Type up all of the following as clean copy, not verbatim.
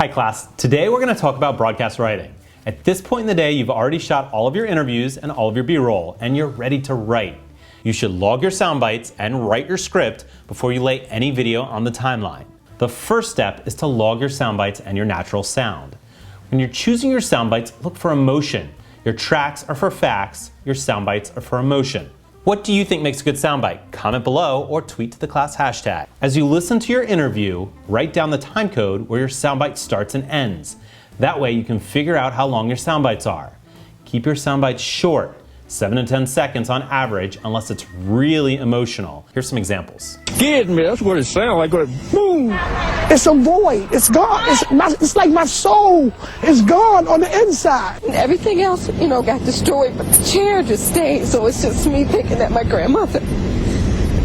Hi class, today we're going to talk about broadcast writing. At this point in the day, you've already shot all of your interviews and all of your B-roll, and you're ready to write. You should log your sound bites and write your script before you lay any video on the timeline. The first step is to log your sound bites and your natural sound. When you're choosing your sound bites, look for emotion. Your tracks are for facts, your sound bites are for emotion. What do you think makes a good soundbite? Comment below or tweet to the class hashtag. As you listen to your interview, write down the time code where your soundbite starts and ends. That way you can figure out how long your soundbites are. Keep your soundbites short, 7 to 10 seconds on average, unless it's really emotional. Here's some examples. Scared me, that's what it sounds like. Boom! It's a void. It's gone. It's like my soul is gone on the inside. Everything else, got destroyed, but the chair just stayed. So it's just me thinking that my grandmother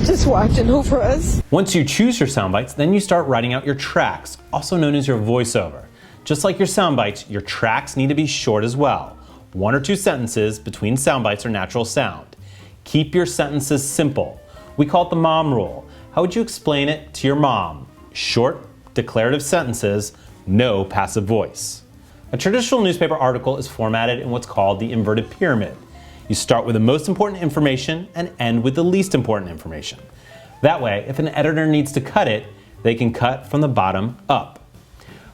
just watching over us. Once you choose your sound bites, then you start writing out your tracks, also known as your voiceover. Just like your sound bites, your tracks need to be short as well. 1 or 2 sentences between sound bites or natural sound. Keep your sentences simple. We call it the mom rule. How would you explain it to your mom? Short, declarative sentences, no passive voice. A traditional newspaper article is formatted in what's called the inverted pyramid. You start with the most important information and end with the least important information. That way, if an editor needs to cut it, they can cut from the bottom up.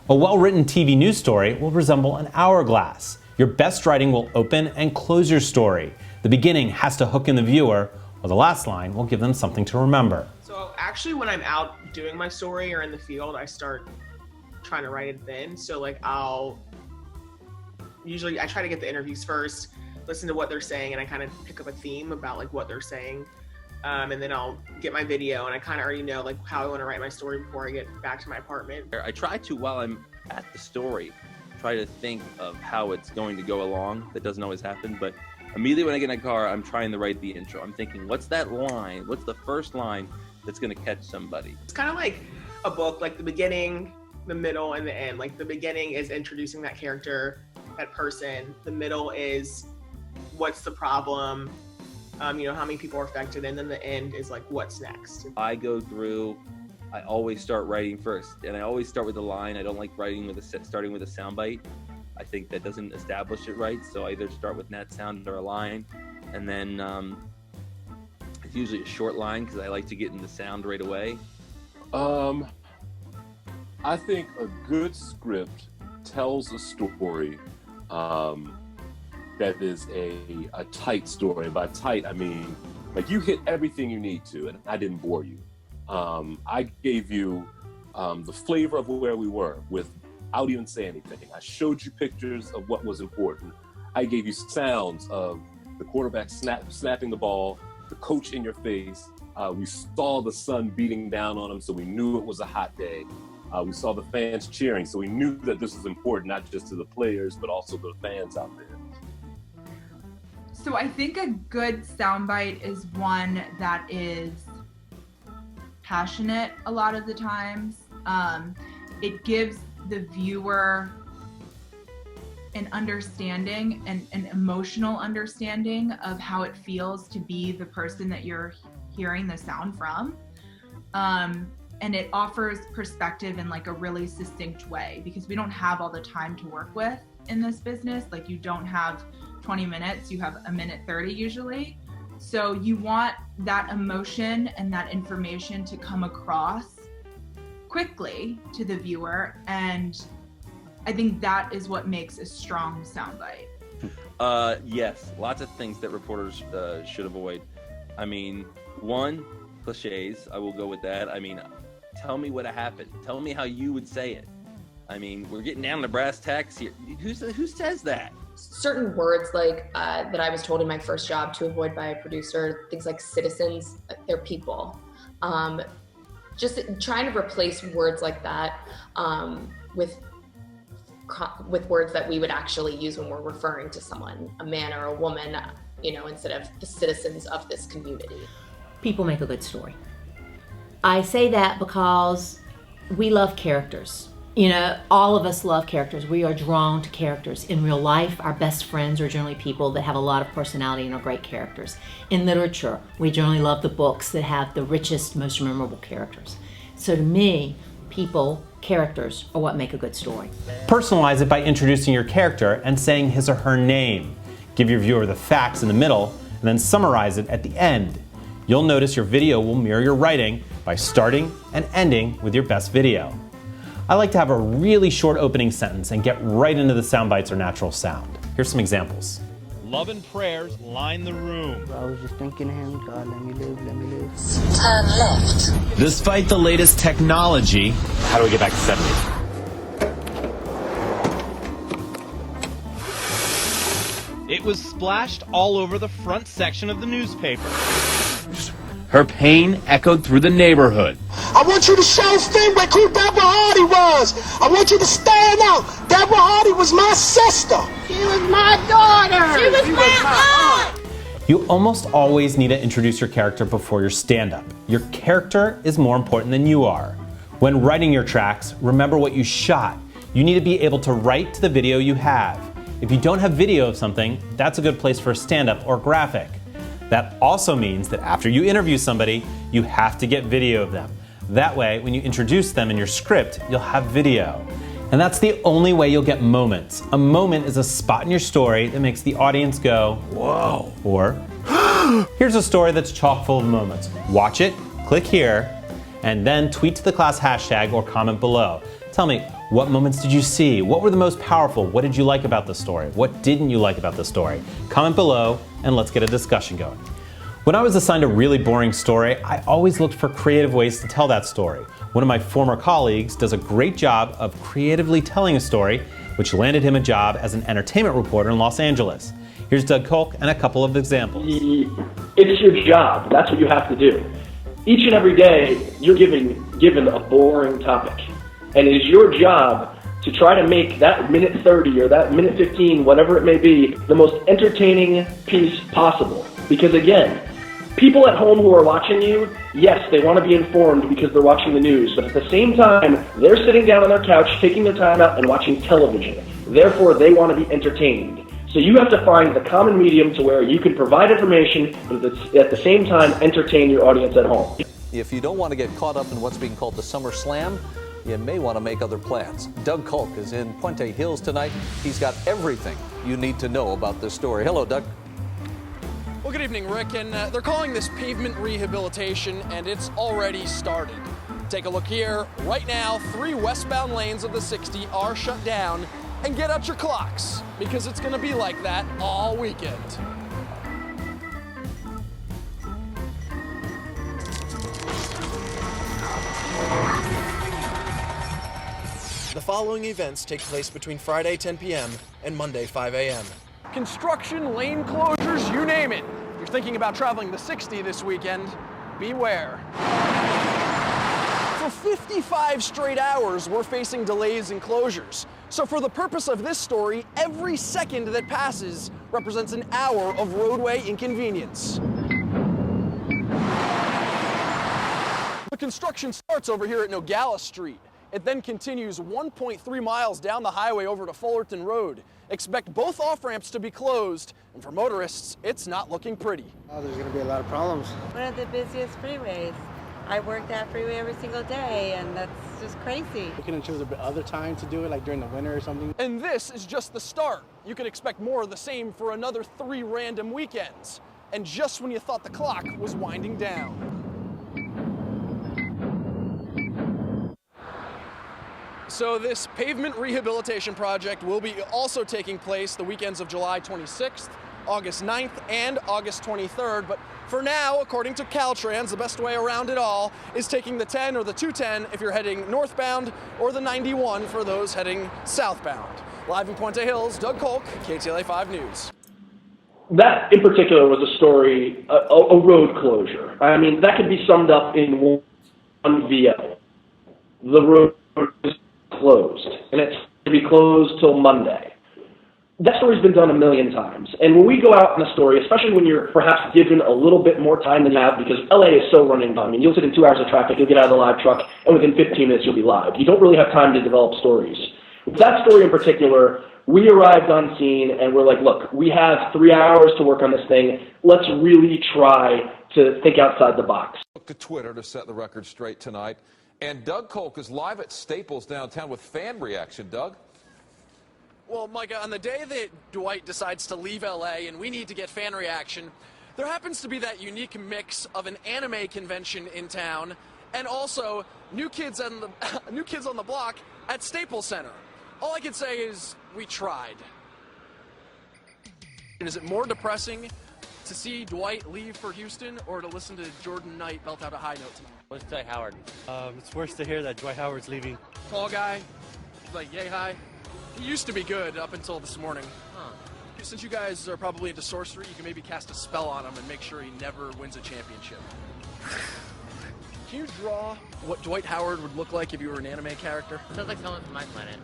A well-written TV news story will resemble an hourglass. Your best writing will open and close your story. The beginning has to hook in the viewer, while the last line will give them something to remember. So actually when I'm out doing my story or in the field, I start trying to write it then. So like I try to get the interviews first, listen to what they're saying, and I kind of pick up a theme about like what they're saying. And then I'll get my video, and I kind of already know like how I want to write my story before I get back to my apartment. I try to, while I'm at the story, try to think of how it's going to go along. That doesn't always happen, but immediately when I get in a car, I'm trying to write the intro. I'm thinking, what's that line? What's the first line that's going to catch somebody? It's kind of like a book, like the beginning, the middle, and the end. Like the beginning is introducing that character, that person. The middle is what's the problem, how many people are affected, and then the end is like what's next. I go through, I always start writing first, and I always start with a line. I don't like writing starting with a soundbite. I think that doesn't establish it right, so I either start with net sound or a line, and then it's usually a short line because I like to get in the sound right away. I think a good script tells a story that is a tight story. By tight, I mean like you hit everything you need to, and I didn't bore you. I gave you the flavor of where we were without even saying anything. I showed you pictures of what was important. I gave you sounds of the quarterback snapping the ball, the coach in your face. We saw the sun beating down on him, so we knew it was a hot day. We saw the fans cheering, so we knew that this was important, not just to the players, but also the fans out there. So I think a good soundbite is one that is passionate a lot of the times. It gives the viewer an understanding, an emotional understanding of how it feels to be the person that you're hearing the sound from. And it offers perspective in like a really succinct way, because we don't have all the time to work with in this business. Like you don't have 20 minutes, you have 1:30 usually. So you want that emotion and that information to come across quickly to the viewer, and I think that is what makes a strong soundbite. Yes, lots of things that reporters should avoid. I mean, one, cliches, I will go with that. I mean, tell me what happened. Tell me how you would say it. I mean, we're getting down to brass tacks here. Who says that? Certain words like that I was told in my first job to avoid by a producer, things like citizens, they're people. Just trying to replace words like that with words that we would actually use when we're referring to someone, a man or a woman, instead of the citizens of this community. People make a good story. I say that because we love characters. All of us love characters. We are drawn to characters. In real life, our best friends are generally people that have a lot of personality and are great characters. In literature, we generally love the books that have the richest, most memorable characters. So to me, people, characters are what make a good story. Personalize it by introducing your character and saying his or her name. Give your viewer the facts in the middle and then summarize it at the end. You'll notice your video will mirror your writing by starting and ending with your best video. I like to have a really short opening sentence and get right into the sound bites or natural sound. Here's some examples. Love and prayers line the room. I was just thinking of him, God, let me live, let me live. Turn left. Despite the latest technology, How do we get back to 70? it was splashed all over the front section of the newspaper. Her pain echoed through the neighborhood. I want you to show Fenwick who Deborah Hardy was. I want you to stand out. Deborah Hardy was my sister. She was my daughter. She was my aunt. You almost always need to introduce your character before your stand-up. Your character is more important than you are. When writing your tracks, remember what you shot. You need to be able to write to the video you have. If you don't have video of something, that's a good place for a stand-up or graphic. That also means that after you interview somebody, you have to get video of them. That way, when you introduce them in your script, you'll have video. And that's the only way you'll get moments. A moment is a spot in your story that makes the audience go, whoa, or here's a story that's chock full of moments. Watch it, click here, and then tweet to the class hashtag or comment below. Tell me, what moments did you see? What were the most powerful? What did you like about the story? What didn't you like about the story? Comment below and let's get a discussion going. When I was assigned a really boring story, I always looked for creative ways to tell that story. One of my former colleagues does a great job of creatively telling a story, which landed him a job as an entertainment reporter in Los Angeles. Here's Doug Kolk and a couple of examples. It's your job. That's what you have to do. Each and every day, you're given a boring topic. And it is your job to try to make that minute 30 or that minute 15, whatever it may be, the most entertaining piece possible. Because again, people at home who are watching you, yes, they want to be informed because they're watching the news, but at the same time, they're sitting down on their couch, taking their time out and watching television. Therefore, they want to be entertained. So you have to find the common medium to where you can provide information, but at the same time, entertain your audience at home. If you don't want to get caught up in what's being called the Summer Slam, you may want to make other plans. Doug Kolk is in Puente Hills tonight. He's got everything you need to know about this story. Hello, Doug. Well, good evening, Rick. And they're calling this pavement rehabilitation, and it's already started. Take a look here. Right now, 3 westbound lanes of the 60 are shut down. And get out your clocks, because it's going to be like that all weekend. The following events take place between Friday 10 p.m. and Monday 5 a.m. Construction, lane closures, you name it. If you're thinking about traveling the 60 this weekend, beware. For 55 straight hours, we're facing delays and closures. So for the purpose of this story, every second that passes represents an hour of roadway inconvenience. The construction starts over here at Nogales Street. It then continues 1.3 miles down the highway over to Fullerton Road. Expect both off-ramps to be closed, and for motorists, it's not looking pretty. Oh, there's going to be a lot of problems. One of the busiest freeways. I work that freeway every single day, and that's just crazy. We couldn't choose other time to do it, like during the winter or something. And this is just the start. You can expect more of the same for another 3 random weekends. And just when you thought the clock was winding down. So this pavement rehabilitation project will be also taking place the weekends of July 26th, August 9th, and August 23rd. But for now, according to Caltrans, the best way around it all is taking the 10 or the 210 if you're heading northbound, or the 91 for those heading southbound. Live in Puente Hills, Doug Kolk, KTLA 5 News. That in particular was a story, a road closure. I mean, that could be summed up in one VO. The road is closed, and it's to be closed till Monday. That story's been done a million times. And when we go out on a story, especially when you're perhaps given a little bit more time than you have, because LA is so running down. I mean, you'll sit in 2 hours of traffic, you'll get out of the live truck, and within 15 minutes you'll be live. You don't really have time to develop stories. With that story in particular, we arrived on scene and we're like, look, we have 3 hours to work on this thing. Let's really try to think outside the box. To Twitter to set the record straight tonight. And Doug Kolk is live at Staples downtown with fan reaction. Doug? Well, Micah, on the day that Dwight decides to leave LA and we need to get fan reaction, there happens to be that unique mix of an anime convention in town and also New Kids on the Block at Staples Center. All I can say is we tried. And is it more depressing to see Dwight leave for Houston or to listen to Jordan Knight belt out a high note tonight? What's Dwight Howard? It's worse to hear that Dwight Howard's leaving. Tall guy, like yay high. He used to be good up until this morning. Since you guys are probably into sorcery, you can maybe cast a spell on him and make sure he never wins a championship. Can you draw what Dwight Howard would look like if you were an anime character? Sounds like someone from my planet.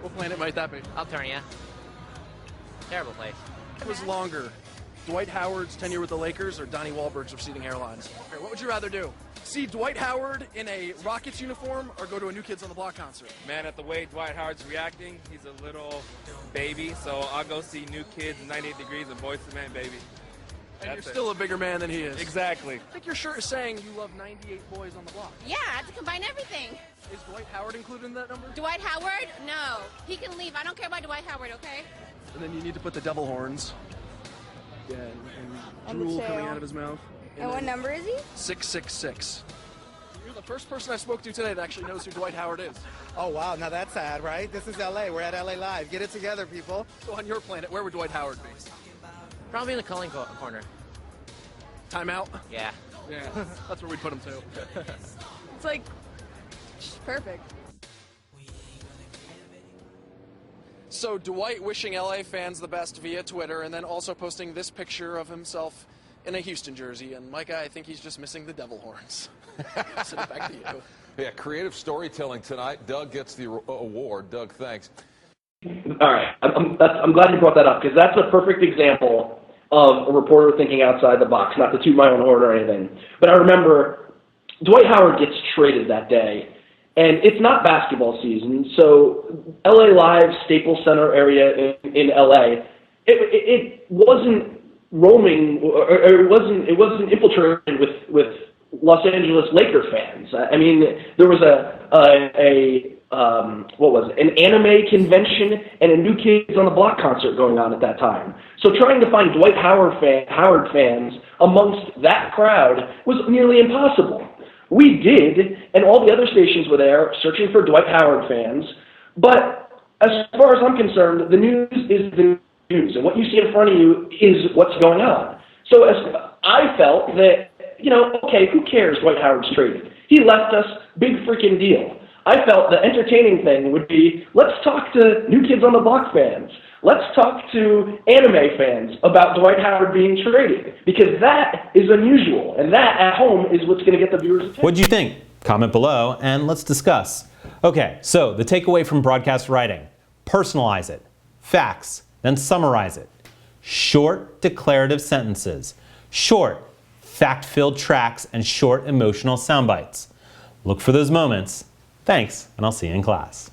What planet might that be? Alternia. Terrible place. It was longer. Dwight Howard's tenure with the Lakers or Donnie Wahlberg's receding hairlines? Okay, what would you rather do? See Dwight Howard in a Rockets uniform or go to a New Kids on the Block concert? Man, at the way Dwight Howard's reacting, he's a little baby, so I'll go see New Kids, 98 Degrees, and Boyz II Men, baby. And you're still a bigger man than he is. Exactly. I think your shirt is saying you love 98 Boys on the Block. Yeah, I have to combine everything. Is Dwight Howard included in that number? Dwight Howard? No. He can leave. I don't care about Dwight Howard, okay? And then you need to put the devil horns. Yeah, and drool coming out of his mouth. And what number is he? 666. You're the first person I spoke to today that actually knows who Dwight Howard is. Oh, wow. Now that's sad, right? This is LA. We're at LA Live. Get it together, people. So on your planet, where would Dwight Howard be? Probably in the culling corner. Timeout? Yeah. Yeah, that's where we'd put him too. It's like perfect. So Dwight wishing LA fans the best via Twitter and then also posting this picture of himself in a Houston jersey. And Micah, I think he's just missing the devil horns. Send it back to you. Yeah, creative storytelling tonight. Doug gets the award. Doug, thanks. All right. I'm glad you brought that up because that's a perfect example of a reporter thinking outside the box, not to toot my own horn or anything. But I remember Dwight Howard gets traded that day, and it's not basketball season, so LA Live, Staples Center area in LA, it wasn't roaming, or it wasn't infiltrated with Los Angeles Laker fans. I mean, there was an anime convention and a New Kids on the Block concert going on at that time. So trying to find Dwight Howard fans amongst that crowd was nearly impossible. We did, and all the other stations were there searching for Dwight Howard fans. But as far as I'm concerned, the news is the news, and what you see in front of you is what's going on. So as I felt that, okay, who cares Dwight Howard's traded? He left us, big freaking deal. I felt the entertaining thing would be, let's talk to New Kids on the Block fans. Let's talk to anime fans about Dwight Howard being traded, because that is unusual, and that at home is what's going to get the viewers' attention. What'd you think? Comment below and let's discuss. Okay, so the takeaway from broadcast writing: personalize it, facts, then summarize it. Short declarative sentences, short fact-filled tracks, and short emotional sound bites. Look for those moments. Thanks, and I'll see you in class.